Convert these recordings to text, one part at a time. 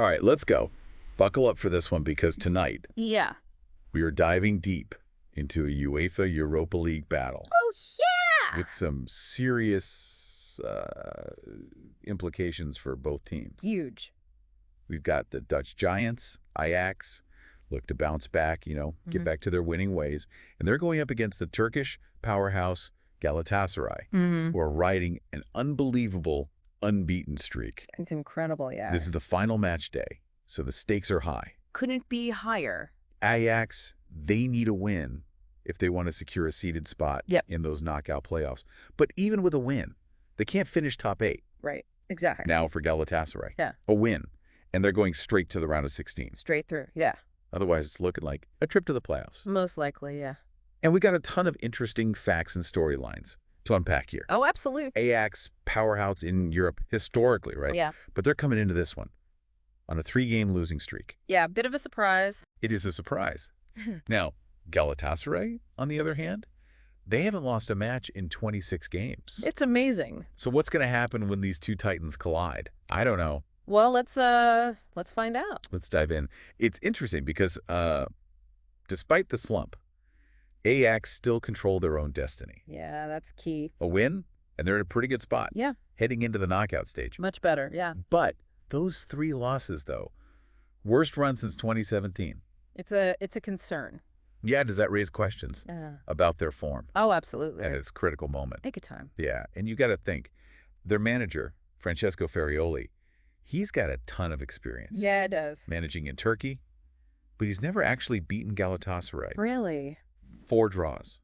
All right, let's go. Buckle up for this one because tonight Yeah. we are diving deep into a UEFA Europa League battle Oh, yeah! with some serious implications for both teams. Huge. We've got the Dutch giants, Ajax, look to bounce back, get back to their winning ways. And they're going up against the Turkish powerhouse, Galatasaray, who are riding an unbelievable unbeaten streak. It's incredible, yeah. This is the final match day, so the stakes are high. Couldn't be higher. Ajax, they need a win if they want to secure a seeded spot in those knockout playoffs. But even with a win, they can't finish top 8. Right, exactly. Now for Galatasaray, Yeah. a win, and they're going straight to the round of 16. Straight through, yeah. Otherwise, it's looking like a trip to the playoffs. Most likely, yeah. And we got a ton of interesting facts and storylines to unpack here. Oh, absolutely. Ajax, powerhouse in Europe historically, right? Yeah. But they're coming into this one on a 3-game losing streak. Yeah, bit of a surprise. It is a surprise. Now, Galatasaray, on the other hand, they haven't lost a match in 26 games. It's amazing. So what's going to happen when these two titans collide? I don't know. Well, let's find out. Let's dive in. It's interesting because despite the slump, Ajax still control their own destiny. Yeah, that's key. A win, and they're in a pretty good spot. Yeah. Heading into the knockout stage. Much better, yeah. But those 3 losses, though, worst run since 2017. It's a concern. Yeah, does that raise questions about their form Oh, absolutely. at this critical moment? Take your time. Yeah, and you got to think, their manager, Francesco Ferrioli, he's got a ton of experience. Yeah, it does. Managing in Turkey, but he's never actually beaten Galatasaray. Really? 4 draws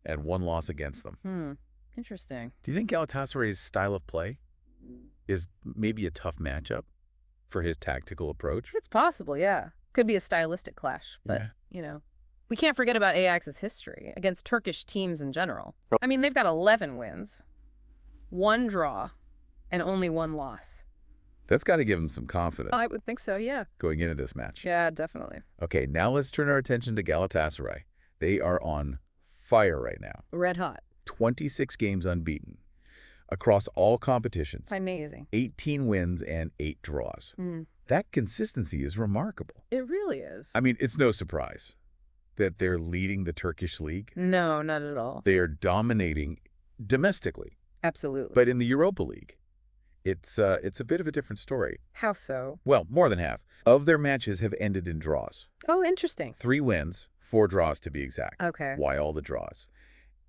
and 1 loss against them. Interesting. Do you think Galatasaray's style of play is maybe a tough matchup for his tactical approach? It's possible, yeah. Could be a stylistic clash, but, we can't forget about Ajax's history against Turkish teams in general. I mean, they've got 11 wins, 1 draw, and only 1 loss. That's got to give him some confidence I would think so, yeah. going into this match. Yeah, definitely. Okay, now let's turn our attention to Galatasaray. They are on fire right now. Red hot. 26 games unbeaten across all competitions. Amazing. 18 wins and 8 draws. That consistency is remarkable. It really is. I mean, it's no surprise that they're leading the Turkish league. No, not at all. They are dominating domestically. Absolutely. But in the Europa League, it's a bit of a different story. How so? Well, more than half of their matches have ended in draws. Oh, interesting. 3 wins, 4 draws to be exact. Okay. Why all the draws?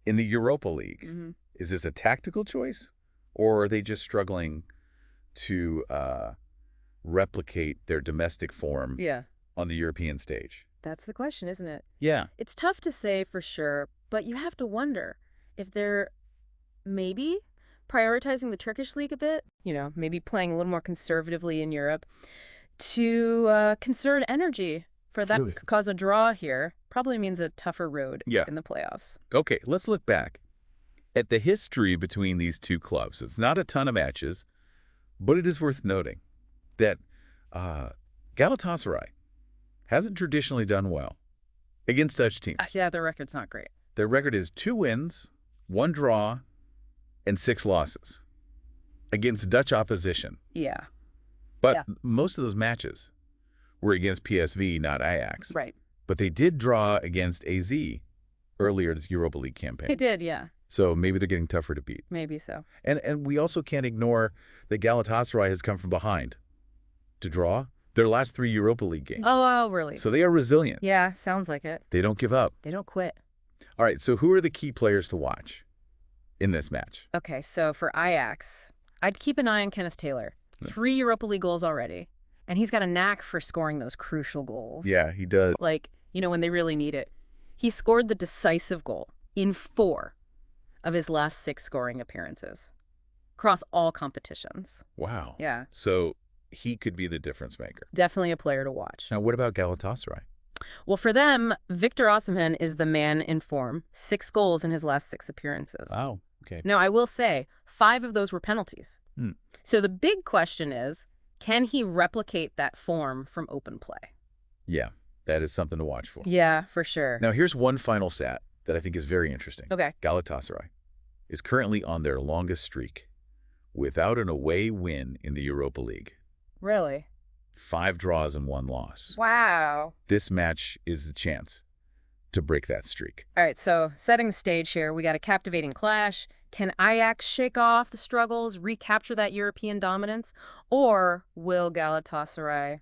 In the Europa League, is this a tactical choice, or are they just struggling to replicate their domestic form on the European stage? That's the question, isn't it? Yeah. It's tough to say for sure, but you have to wonder if they're maybe prioritizing the Turkish league a bit, maybe playing a little more conservatively in Europe to conserve energy for that. Really? Cause a draw here probably means a tougher road in the playoffs. Okay, let's look back at the history between these two clubs. It's not a ton of matches, but it is worth noting that Galatasaray hasn't traditionally done well against Dutch teams. Yeah, their record's not great. Their record is 2 wins, 1 draw, and 6 losses against Dutch opposition. Yeah. But most of those matches were against PSV, not Ajax. Right. But they did draw against AZ earlier this Europa League campaign. They did, yeah. So maybe they're getting tougher to beat. Maybe so. And we also can't ignore that Galatasaray has come from behind to draw their last 3 Europa League games. Oh, really? So they are resilient. Yeah, sounds like it. They don't give up. They don't quit. All right, so who are the key players to watch in this match? Okay, so for Ajax, I'd keep an eye on Kenneth Taylor. 3 Europa League goals already. And he's got a knack for scoring those crucial goals. Yeah, he does. Like, when they really need it. He scored the decisive goal in 4 of his last 6 scoring appearances across all competitions. Wow. Yeah. So he could be the difference maker. Definitely a player to watch. Now, what about Galatasaray? Well, for them, Victor Osimhen is the man in form. 6 goals in his last 6 appearances. Wow. Okay. Now, I will say, 5 of those were penalties. So the big question is, can he replicate that form from open play? Yeah, that is something to watch for. Yeah, for sure. Now, here's one final stat that I think is very interesting. Okay. Galatasaray is currently on their longest streak without an away win in the Europa League. Really? 5 draws and 1 loss. Wow. This match is the chance to break that streak. All right, so setting the stage here, we got a captivating clash. Can Ajax shake off the struggles, recapture that European dominance, or will Galatasaray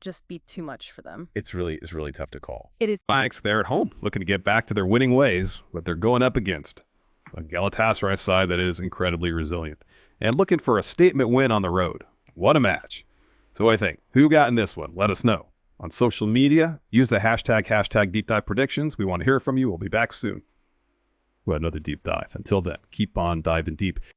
just be too much for them? It's really tough to call. It is. Ajax, they're at home, looking to get back to their winning ways, but they're going up against a Galatasaray side that is incredibly resilient and looking for a statement win on the road. What a match. So what do you think? Who got in this one? Let us know. On social media, use the hashtag Deep Dive Predictions. We want to hear from you. We'll be back soon with another deep dive. Until then, keep on diving deep.